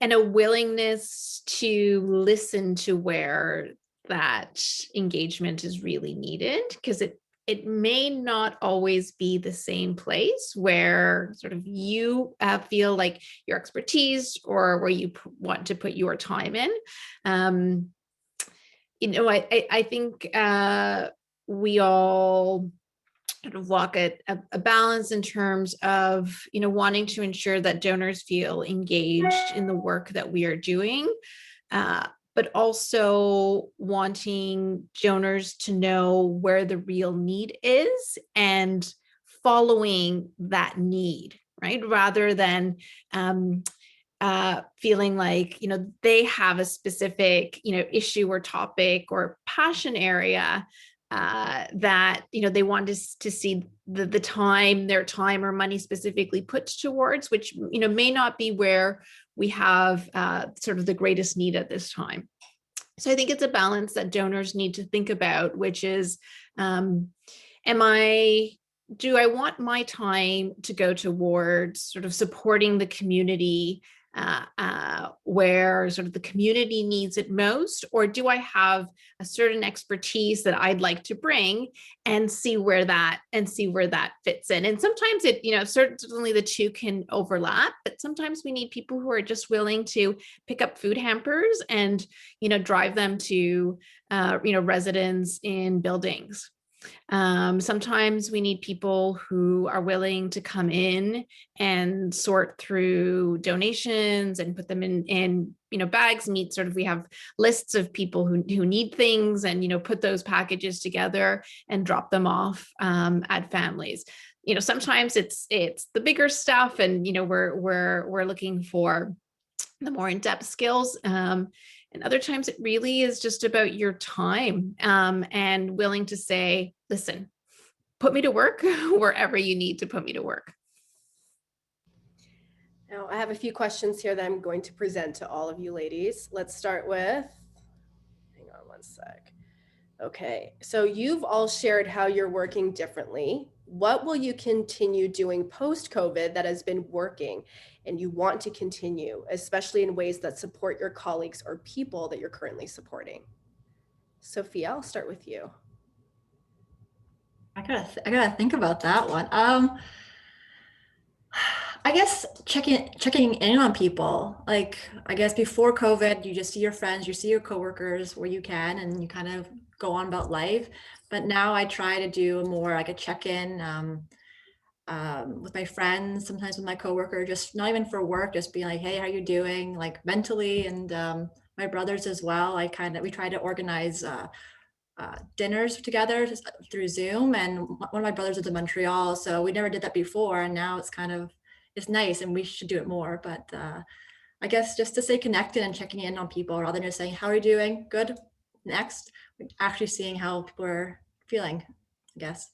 S4: and a willingness to listen to where that engagement is really needed, because it may not always be the same place where sort of you feel like your expertise or where you want to put your time in. I think we all sort of walk a balance in terms of, wanting to ensure that donors feel engaged in the work that we are doing, but also wanting donors to know where the real need is and following that need, right? Rather than feeling like, they have a specific, issue or topic or passion area that, they want to see their time or money specifically put towards, which, may not be where we have sort of the greatest need at this time. So I think it's a balance that donors need to think about, which is, do I want my time to go towards sort of supporting the community where sort of the community needs it most, or do I have a certain expertise that I'd like to bring and see where that fits in? And sometimes it, certainly the two can overlap, but sometimes we need people who are just willing to pick up food hampers and, drive them to, residents in buildings. Sometimes we need people who are willing to come in and sort through donations and put them in bags. We have lists of people who need things and, put those packages together and drop them off at families. Sometimes it's the bigger stuff and, we're looking for the more in-depth skills. And other times it really is just about your time and willing to say, listen, put me to work wherever you need to put me to work.
S2: Now, I have a few questions here that I'm going to present to all of you ladies. Let's start with, hang on one sec. Okay, so you've all shared how you're working differently. What will you continue doing post-COVID that has been working and you want to continue, especially in ways that support your colleagues or people that you're currently supporting? Sophia, I'll start with you.
S5: I gotta think about that one. I guess checking in on people. Like, I guess before COVID, you just see your friends, you see your coworkers where you can, and you kind of go on about life. But now I try to do more like a check-in with my friends, sometimes with my coworker, just not even for work, just being like, hey, how you doing? Like mentally, and my brothers as well. We try to organize dinners together just through Zoom. And one of my brothers is in Montreal, so we never did that before. And now it's nice, and we should do it more. But I guess just to stay connected and checking in on people rather than just saying, how are you doing? Good. Next, actually seeing how people are feeling, I guess.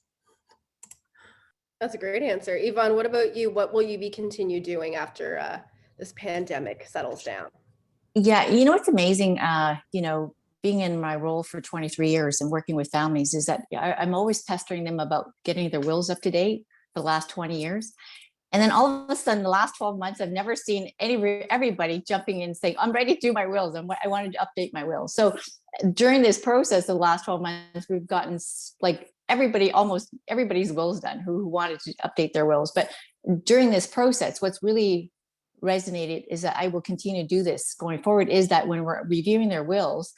S2: That's a great answer. Yvonne, what about you? What will you be continue doing after this pandemic settles down?
S3: Yeah, you know what's amazing, being in my role for 23 years and working with families is that I'm always pestering them about getting their wills up to date for the last 20 years. And then all of a sudden, the last 12 months, I've never seen everybody jumping in saying, I'm ready to do my wills. I wanted to update my will. So during this process, the last 12 months, we've gotten like almost everybody's wills done who wanted to update their wills. But during this process, what's really resonated is that I will continue to do this going forward, is that when we're reviewing their wills,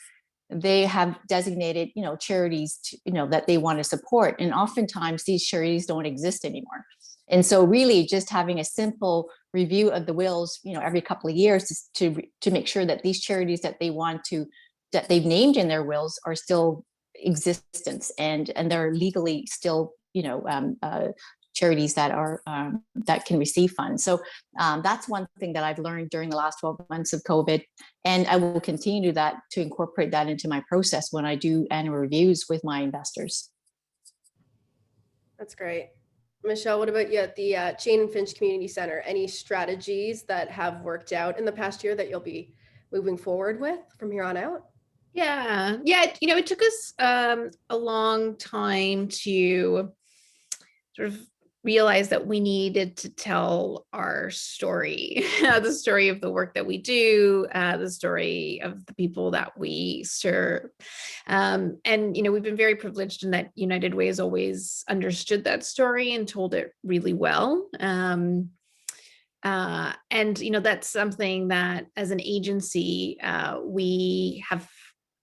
S3: they have designated, charities, that they want to support. And oftentimes these charities don't exist anymore. And so really just having a simple review of the wills, every couple of years to make sure that these charities that they've named in their wills are still existence and they're legally still, charities that are that can receive funds. So that's one thing that I've learned during the last 12 months of COVID, and I will continue to incorporate that into my process when I do annual reviews with my investors.
S2: That's great. Michelle, what about you at the Jane and Finch Community Center? Any strategies that have worked out in the past year that you'll be moving forward with from here on out?
S4: Yeah. It took us a long time to sort of realize that we needed to tell our story, the story of the work that we do, the story of the people that we serve. And, we've been very privileged in that United Way has always understood that story and told it really well. And, that's something that as an agency, we have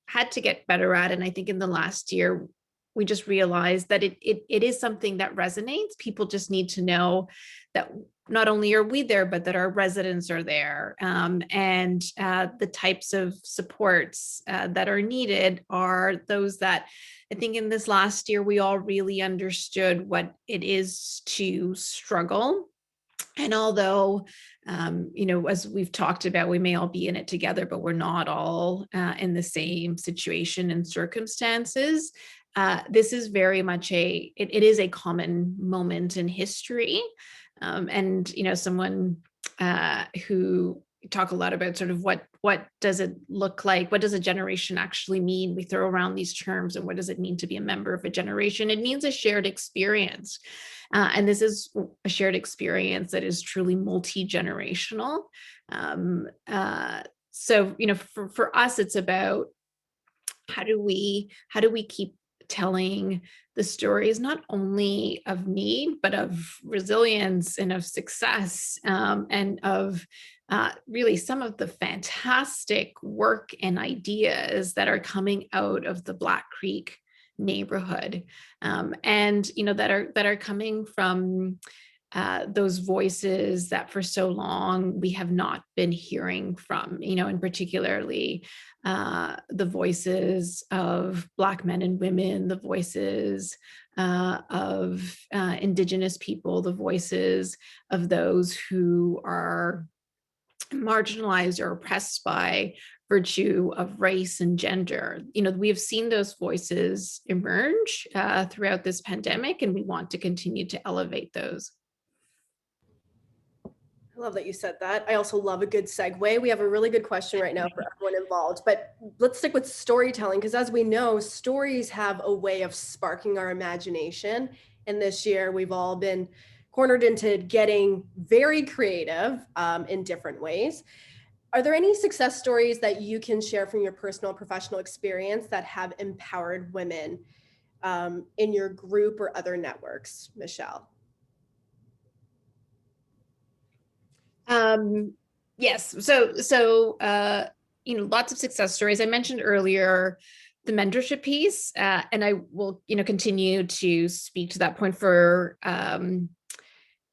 S4: had to get better at. And I think in the last year, we just realized that it is something that resonates. People just need to know that not only are we there, but that our residents are there. And the types of supports that are needed are those that I think in this last year, we all really understood what it is to struggle. And although, as we've talked about, we may all be in it together, but we're not all in the same situation and circumstances. This is very much it is a common moment in history. And, someone who talk a lot about sort of what does it look like? What does a generation actually mean? We throw around these terms, and what does it mean to be a member of a generation? It means a shared experience. And this is a shared experience that is truly multi-generational. So, for us, it's about how do we keep telling the stories not only of need, but of resilience and of success, and of really some of the fantastic work and ideas that are coming out of the Black Creek neighborhood, and that are coming from those voices that for so long we have not been hearing from, and particularly the voices of Black men and women, the voices of Indigenous people, the voices of those who are marginalized or oppressed by virtue of race and gender. We have seen those voices emerge throughout this pandemic, and we want to continue to elevate those.
S2: I love that you said that. I also love a good segue. We have a really good question right now for everyone involved, but let's stick with storytelling, because as we know, stories have a way of sparking our imagination. And this year we've all been cornered into getting very creative in different ways. Are there any success stories that you can share from your personal professional experience that have empowered women in your group or other networks, Michelle?
S4: Yes. So lots of success stories. I mentioned earlier the mentorship piece, and I will, continue to speak to that point for, and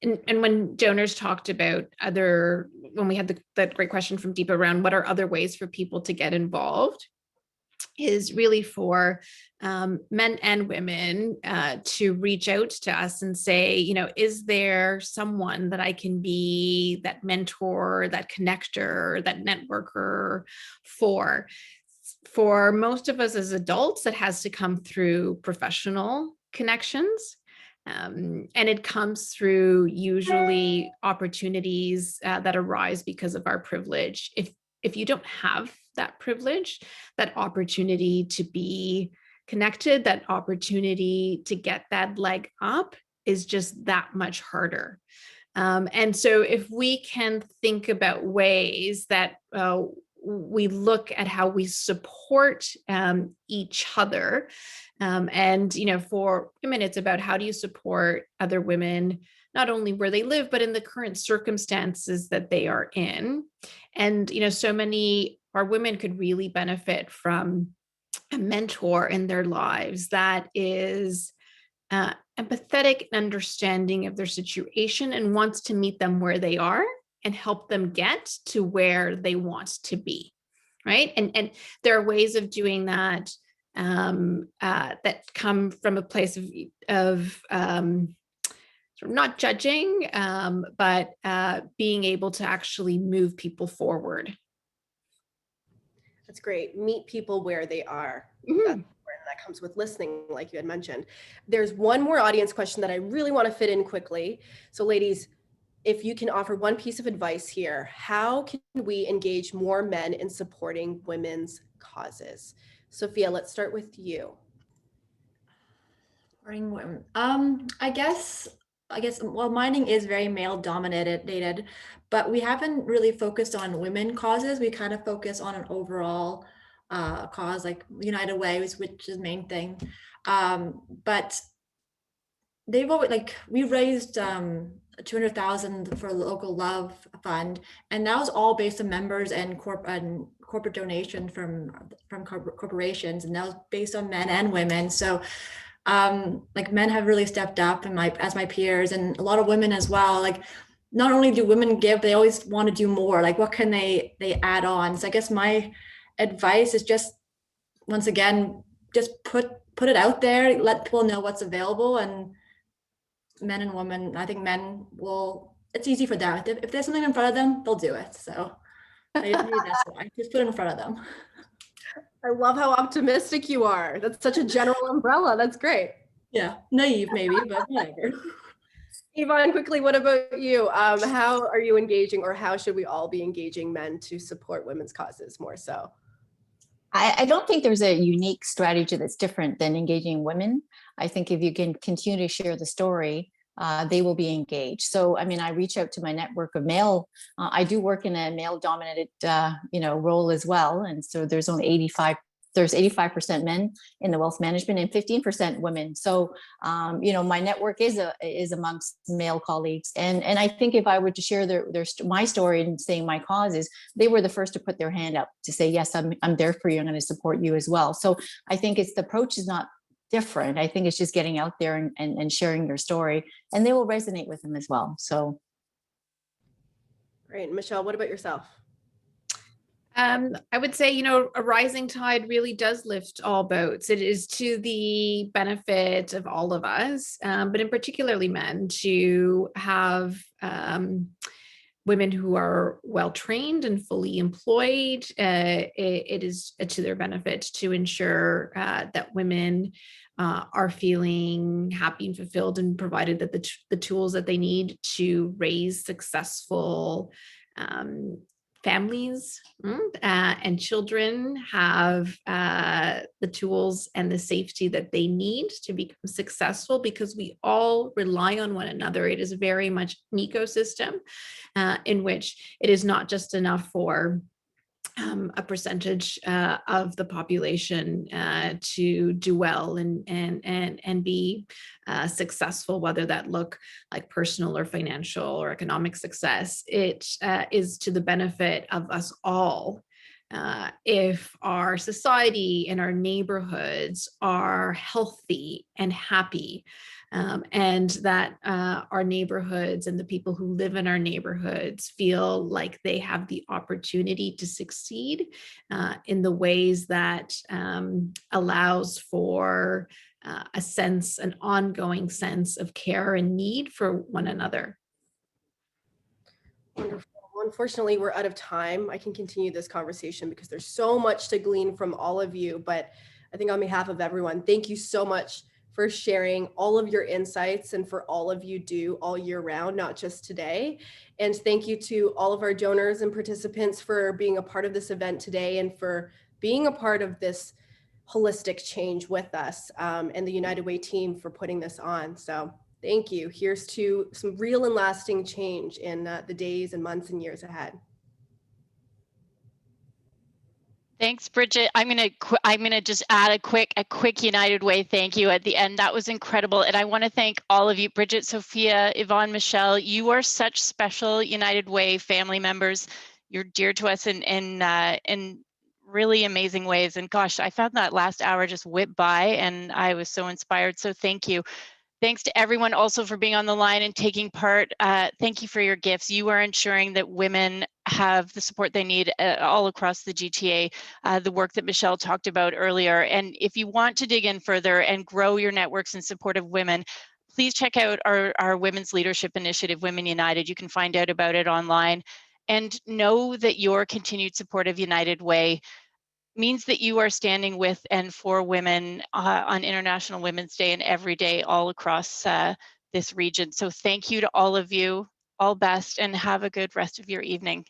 S4: when donors talked about when we had that great question from Deepa around what are other ways for people to get involved, is really for men and women to reach out to us and say, is there someone that I can be that mentor, that connector, that networker for? For most of us as adults, it has to come through professional connections. And it comes through usually opportunities that arise because of our privilege. If you don't have that privilege, that opportunity to be connected, that opportunity to get that leg up is just that much harder. And so if we can think about ways that we look at how we support each other, and for women, it's about how do you support other women, not only where they live, but in the current circumstances that they are in. And so many our women could really benefit from a mentor in their lives that is empathetic and understanding of their situation and wants to meet them where they are and help them get to where they want to be, right? And there are ways of doing that that come from a place of sort of not judging, but being able to actually move people forward.
S2: That's great. Meet people where they are.
S4: Mm-hmm.
S2: That comes with listening, like you had mentioned. There's one more audience question that I really want to fit in quickly. So ladies, if you can offer one piece of advice here, how can we engage more men in supporting women's causes? Sophia, let's start with you.
S5: Supporting women. I guess, well, mining is very male dominated, but we haven't really focused on women causes. We kind of focus on an overall cause, like United Way, which is the main thing. But they've always, like, we raised 200,000 for a local love fund, and that was all based on members and corporate donation from corporations, and that was based on men and women. So like, men have really stepped up as my peers, and a lot of women as well. Like, not only do women give, they always want to do more. Like, what can they add on? So I guess my advice is just, once again, just put it out there, let people know what's available. And men and women, I think men will, it's easy for them. If there's something in front of them, they'll do it. So maybe that's why, just put it in front of them.
S2: I love how optimistic you are. That's such a general umbrella. That's great.
S5: Yeah, naive maybe, but whatever.
S2: Yvonne, quickly, what about you? How are you engaging, or how should we all be engaging men to support women's causes more so?
S3: I don't think there's a unique strategy that's different than engaging women. I think if you can continue to share the story, they will be engaged. So, I mean, I reach out to my network of male. I do work in a male-dominated, role as well, and so there's only 85% men in the wealth management and 15% women. So, my network is amongst male colleagues. And I think if I were to share my story and saying my causes, they were the first to put their hand up to say, yes, I'm there for you. I'm going to support you as well. So I think the approach is not different. I think it's just getting out there and sharing your story, and they will resonate with them as well. So.
S2: Great. Michelle, what about yourself?
S4: I would say, a rising tide really does lift all boats. It is to the benefit of all of us, but in particularly men, to have women who are well trained and fully employed. It is to their benefit to ensure that women are feeling happy and fulfilled, and provided that the tools that they need to raise successful families and children have the tools and the safety that they need to become successful, because we all rely on one another. It is very much an ecosystem in which it is not just enough for a percentage of the population to do well and be successful, whether that look like personal or financial or economic success. It is to the benefit of us all if our society and our neighborhoods are healthy and happy, and that our neighborhoods and the people who live in our neighborhoods feel like they have the opportunity to succeed in the ways that allows for a sense, an ongoing sense of care and need for one another.
S2: Wonderful. Well, unfortunately, we're out of time. I can continue this conversation because there's so much to glean from all of you. But I think on behalf of everyone, thank you so much for sharing all of your insights and for all of you do all year round, not just today. And thank you to all of our donors and participants for being a part of this event today and for being a part of this holistic change with us, and the United Way team for putting this on. So thank you. Here's to some real and lasting change in the days and months and years ahead.
S1: Thanks, Bridget. I'm gonna just add a quick United Way thank you at the end. That was incredible, and I want to thank all of you, Bridget, Sophia, Yvonne, Michelle. You are such special United Way family members. You're dear to us in really amazing ways. And gosh, I found that last hour just whip by, and I was so inspired. So thank you. Thanks to everyone also for being on the line and taking part. Thank you for your gifts. You are ensuring that women have the support they need all across the GTA, the work that Michelle talked about earlier. And if you want to dig in further and grow your networks in support of women, please check out our Women's Leadership Initiative, Women United. You can find out about it online. And know that your continued support of United Way means that you are standing with and for women on International Women's Day and every day all across this region. So thank you to all of you. All best, and have a good rest of your evening.